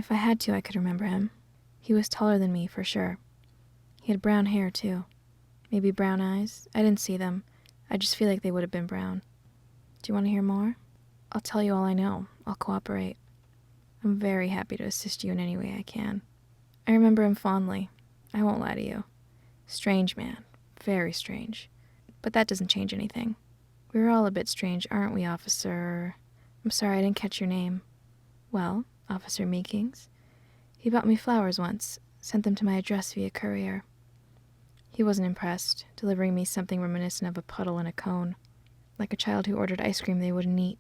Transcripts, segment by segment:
If I had to, I could remember him. He was taller than me, for sure. He had brown hair, too. Maybe brown eyes. I didn't see them. I just feel like they would have been brown. Do you want to hear more? I'll tell you all I know. I'll cooperate. I'm very happy to assist you in any way I can. I remember him fondly. I won't lie to you. Strange man. Very strange. But that doesn't change anything. We're all a bit strange, aren't we, Officer? I'm sorry, I didn't catch your name. Well, Officer Meekings. He bought me flowers once, sent them to my address via courier. He wasn't impressed, delivering me something reminiscent of a puddle in a cone, like a child who ordered ice cream they wouldn't eat.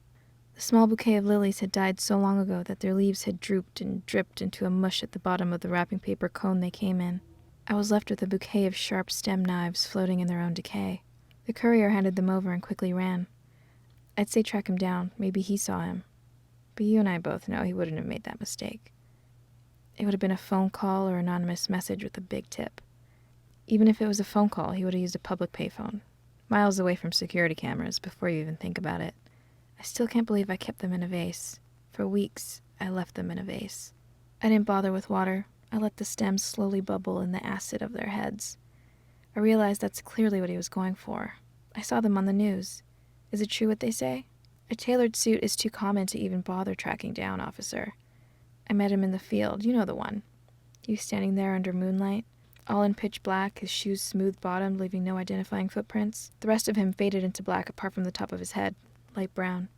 The small bouquet of lilies had died so long ago that their leaves had drooped and dripped into a mush at the bottom of the wrapping paper cone they came in. I was left with a bouquet of sharp stem knives floating in their own decay. The courier handed them over and quickly ran. I'd say track him down, maybe he saw him. But you and I both know he wouldn't have made that mistake. It would have been a phone call or anonymous message with a big tip. Even if it was a phone call, he would have used a public payphone, miles away from security cameras before you even think about it. I still can't believe I kept them in a vase. For weeks, I left them in a vase. I didn't bother with water. I let the stems slowly bubble in the acid of their heads. I realized that's clearly what he was going for. I saw them on the news. Is it true what they say? A tailored suit is too common to even bother tracking down, officer. I met him in the field, you know the one. He was standing there under moonlight, all in pitch black, his shoes smooth-bottomed, leaving no identifying footprints. The rest of him faded into black apart from the top of his head, light brown,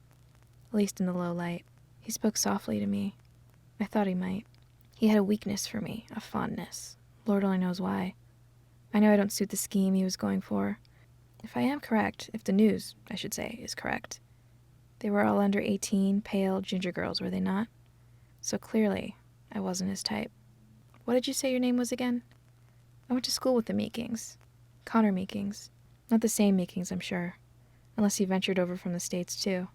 at least in the low light. He spoke softly to me. I thought he might. He had a weakness for me, a fondness. Lord only knows why. I know I don't suit the scheme he was going for. If I am correct, if the news, I should say, is correct, they were all under 18, pale, ginger girls, were they not? So clearly, I wasn't his type. What did you say your name was again? I went to school with the Meekings. Connor Meekings. Not the same Meekings, I'm sure. Unless he ventured over from the States, too.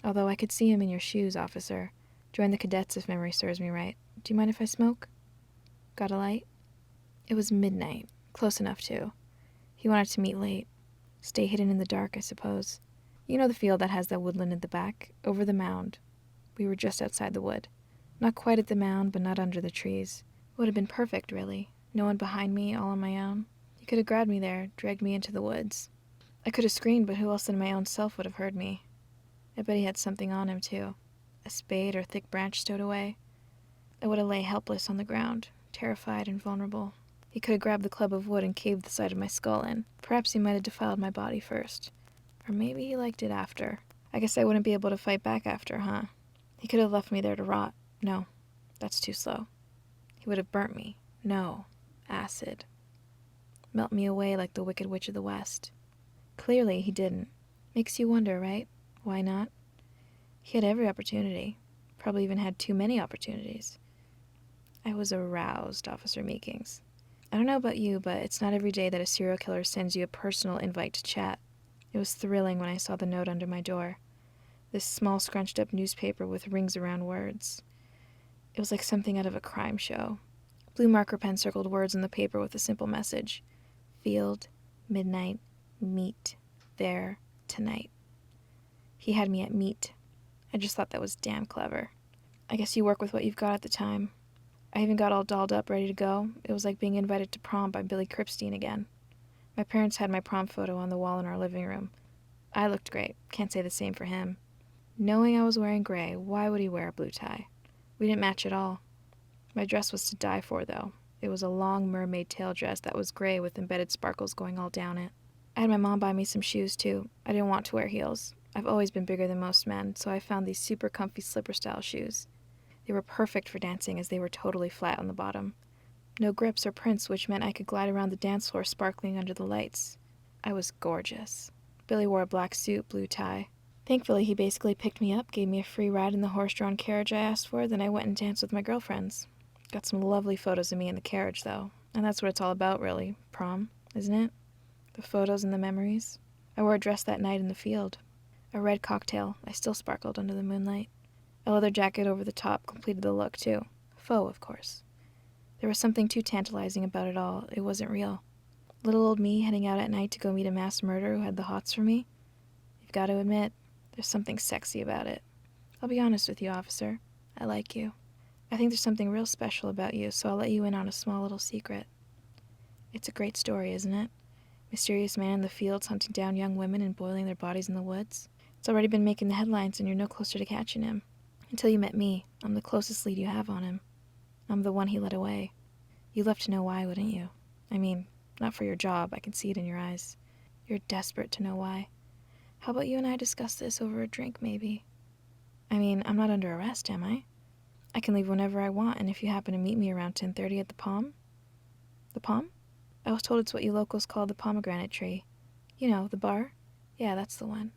Although I could see him in your shoes, officer. Joined the cadets, if memory serves me right. Do you mind if I smoke? Got a light? It was midnight. Close enough, too. He wanted to meet late. Stay hidden in the dark, I suppose. You know the field that has that woodland in the back? Over the mound. We were just outside the wood. Not quite at the mound, but not under the trees. It would have been perfect, really. No one behind me, all on my own. He could have grabbed me there, dragged me into the woods. I could have screamed, but who else than my own self would have heard me? I bet he had something on him, too. A spade or thick branch stowed away. I would have lay helpless on the ground, terrified and vulnerable. He could have grabbed the club of wood and caved the side of my skull in. Perhaps he might have defiled my body first. Or maybe he liked it after. I guess I wouldn't be able to fight back after, huh? He could have left me there to rot. No, that's too slow. He would have burnt me. No, acid. Melt me away like the Wicked Witch of the West. Clearly he didn't. Makes you wonder, right? Why not? He had every opportunity. Probably even had too many opportunities. I was aroused, Officer Meekings. I don't know about you, but it's not every day that a serial killer sends you a personal invite to chat. It was thrilling when I saw the note under my door. This small scrunched-up newspaper with rings around words. It was like something out of a crime show. Blue marker pen circled words on the paper with a simple message. Field, midnight, meet, there, tonight. He had me at meet. I just thought that was damn clever. I guess you work with what you've got at the time. I even got all dolled up, ready to go. It was like being invited to prom by Billy Kripstein again. My parents had my prom photo on the wall in our living room. I looked great. Can't say the same for him. Knowing I was wearing gray, why would he wear a blue tie? We didn't match at all. My dress was to die for, though. It was a long mermaid tail dress that was gray with embedded sparkles going all down it. I had my mom buy me some shoes, too. I didn't want to wear heels. I've always been bigger than most men, so I found these super comfy slipper-style shoes. They were perfect for dancing as they were totally flat on the bottom. No grips or prints, which meant I could glide around the dance floor sparkling under the lights. I was gorgeous. Billy wore a black suit, blue tie. Thankfully, he basically picked me up, gave me a free ride in the horse-drawn carriage I asked for, then I went and danced with my girlfriends. Got some lovely photos of me in the carriage, though. And that's what it's all about, really. Prom, isn't it? The photos and the memories. I wore a dress that night in the field. A red cocktail. I still sparkled under the moonlight. A leather jacket over the top completed the look, too. Faux, of course. There was something too tantalizing about it all. It wasn't real. Little old me heading out at night to go meet a mass murderer who had the hots for me? You've got to admit, there's something sexy about it. I'll be honest with you, officer. I like you. I think there's something real special about you, so I'll let you in on a small little secret. It's a great story, isn't it? Mysterious man in the fields hunting down young women and boiling their bodies in the woods. It's already been making the headlines, and you're no closer to catching him. Until you met me, I'm the closest lead you have on him. I'm the one he led away. You'd love to know why, wouldn't you? I mean, not for your job, I can see it in your eyes. You're desperate to know why. How about you and I discuss this over a drink, maybe? I mean, I'm not under arrest, am I? I can leave whenever I want, and if you happen to meet me around 10:30 at the Palm... The Palm? I was told it's what you locals call the pomegranate tree. You know, the bar? Yeah, that's the one.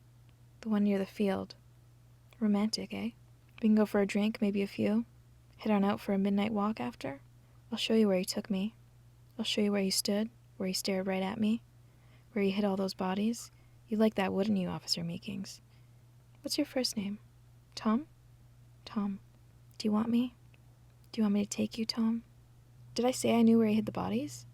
The one near the field. Romantic, eh? We can go for a drink, maybe a few. Head on out for a midnight walk after. I'll show you where you took me. I'll show you where you stood, where you stared right at me, where you hid all those bodies. You'd like that, wouldn't you, Officer Meekings? What's your first name? Tom? Tom. Do you want me? Do you want me to take you, Tom? Did I say I knew where he hid the bodies?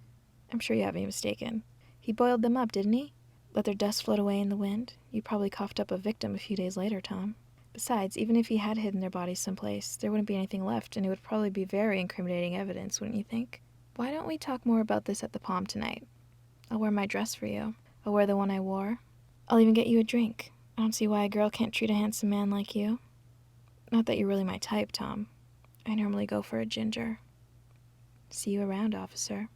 I'm sure you have me mistaken. He boiled them up, didn't he? Let their dust float away in the wind. You probably coughed up a victim a few days later, Tom. Besides, even if he had hidden their bodies someplace, there wouldn't be anything left, and it would probably be very incriminating evidence, wouldn't you think? Why don't we talk more about this at the Palm tonight? I'll wear my dress for you. I'll wear the one I wore. I'll even get you a drink. I don't see why a girl can't treat a handsome man like you. Not that you're really my type, Tom. I normally go for a ginger. See you around, officer.